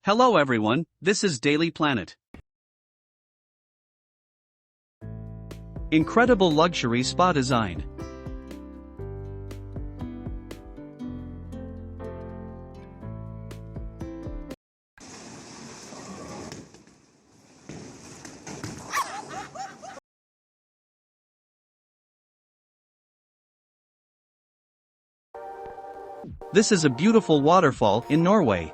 Hello everyone, this is Daily Planet. Incredible luxury spa design. This is a beautiful waterfall in Norway.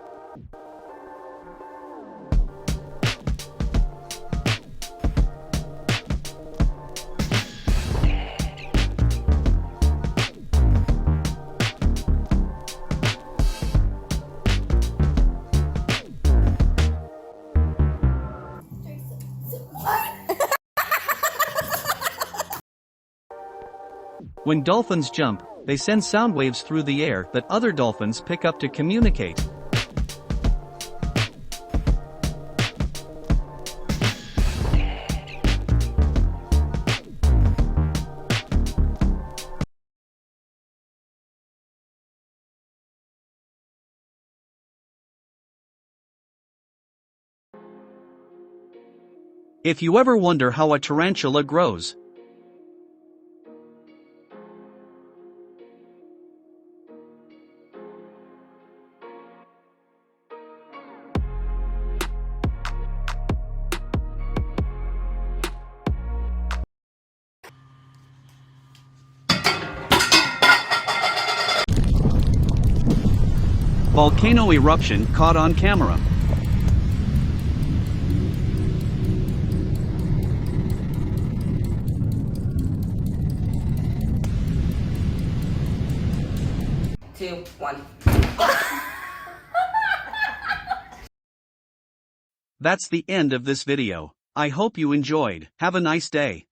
When dolphins jump, they send sound waves through the air that other dolphins pick up to communicate. If you ever wonder how a tarantula grows, volcano eruption caught on camera. Two, one. That's the end of this video. I hope you enjoyed. Have a nice day.